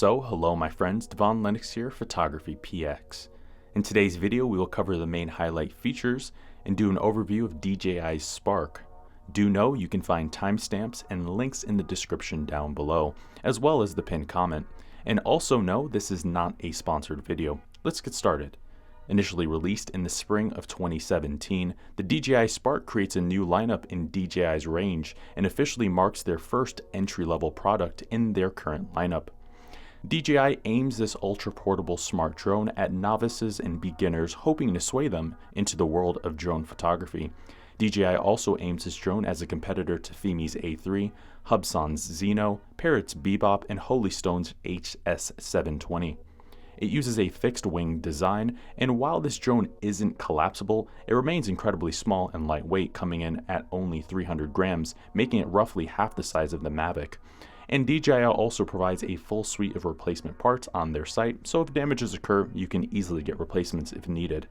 So, hello my friends, Devaun Lennox here, PhotographyPX. In today's video, we will cover the main highlight features and do an overview of DJI's Spark. Do know you can find timestamps and links in the description down below, as well as the pinned comment. And also know this is not a sponsored video. Let's get started. Initially released in the spring of 2017, the DJI Spark creates a new lineup in DJI's range and officially marks their first entry-level product in their current lineup. DJI aims this ultra-portable smart drone at novices and beginners, hoping to sway them into the world of drone photography. DJI also aims this drone as a competitor to Fimi's A3, Hubsan's Zeno, Parrot's Bebop, and Holystone's HS720. It uses a fixed-wing design, and while this drone isn't collapsible, it remains incredibly small and lightweight, coming in at only 300 grams, making it roughly half the size of the Mavic. And DJI also provides a full suite of replacement parts on their site, so if damages occur, you can easily get replacements if needed.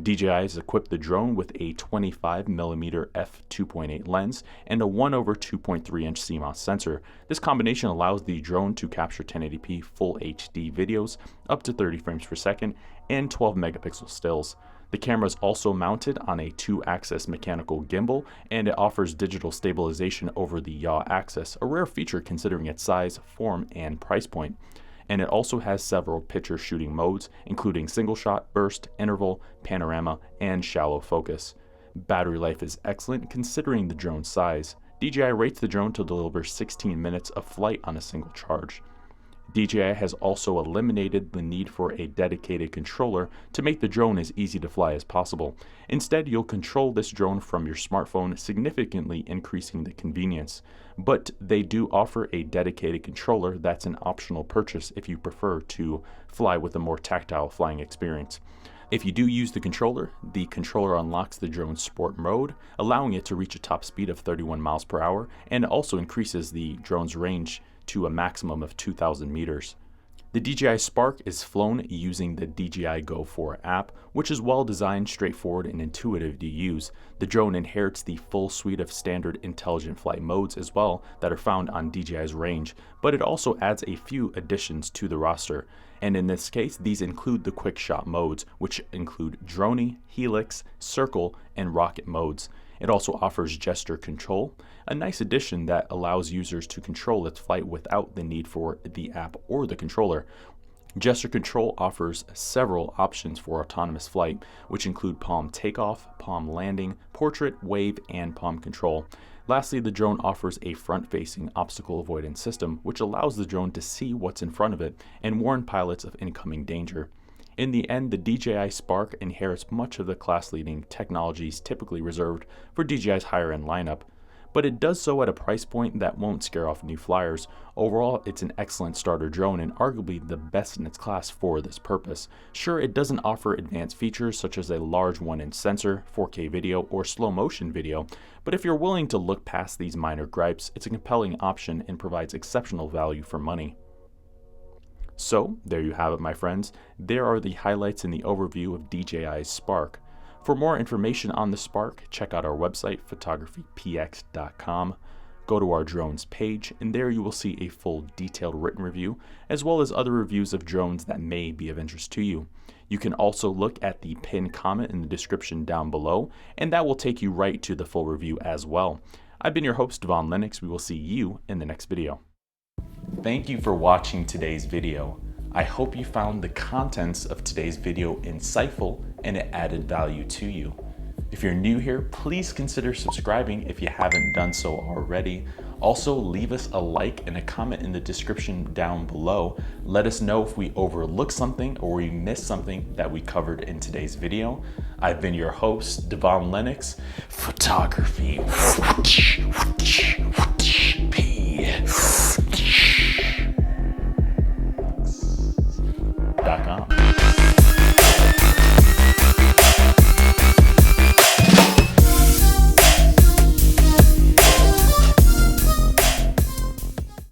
DJI has equipped the drone with a 25mm f2.8 lens and a 1/2.3-inch CMOS sensor. This combination allows the drone to capture 1080p full HD videos up to 30 frames per second and 12 megapixel stills. The camera is also mounted on a 2-axis mechanical gimbal, and it offers digital stabilization over the yaw axis, a rare feature considering its size, form, and price point. And it also has several picture shooting modes, including single shot, burst, interval, panorama, and shallow focus. Battery life is excellent considering the drone's size. DJI rates the drone to deliver 16 minutes of flight on a single charge. DJI has also eliminated the need for a dedicated controller to make the drone as easy to fly as possible. Instead, you'll control this drone from your smartphone, significantly increasing the convenience. But they do offer a dedicated controller that's an optional purchase if you prefer to fly with a more tactile flying experience. If you do use the controller unlocks the drone's sport mode, allowing it to reach a top speed of 31 miles per hour, and also increases the drone's range to a maximum of 2,000 meters. The DJI Spark is flown using the DJI Go 4 app, which is well designed, straightforward, and intuitive to use. The drone inherits the full suite of standard intelligent flight modes as well that are found on DJI's range, but it also adds a few additions to the roster. And in this case, these include the quick shot modes, which include Droney, Helix, Circle, and Rocket modes. It also offers gesture control, a nice addition that allows users to control its flight without the need for the app or the controller. Gesture control offers several options for autonomous flight, which include palm takeoff, palm landing, portrait, wave, and palm control. Lastly, the drone offers a front-facing obstacle avoidance system, which allows the drone to see what's in front of it and warn pilots of incoming danger. In the end, the DJI Spark inherits much of the class-leading technologies typically reserved for DJI's higher-end lineup, but it does so at a price point that won't scare off new flyers. Overall, it's an excellent starter drone and arguably the best in its class for this purpose. Sure, it doesn't offer advanced features such as a large 1-inch sensor, 4K video, or slow-motion video, but if you're willing to look past these minor gripes, it's a compelling option and provides exceptional value for money. So, there you have it, my friends. There are the highlights in the overview of DJI's Spark. For more information on the Spark, check out our website, photographypx.com. Go to our drones page, and there you will see a full detailed written review, as well as other reviews of drones that may be of interest to you. You can also look at the pinned comment in the description down below, and that will take you right to the full review as well. I've been your host, Devaun Lennox. We will see you in the next video. Thank you for watching today's video. I hope you found the contents of today's video insightful and it added value to you. If you're new here, please consider subscribing if you haven't done so already. Also, leave us a like and a comment in the description down below. Let us know if we overlooked something or we missed something that we covered in today's video. I've been your host, Devaun Lennox. Photography. .com.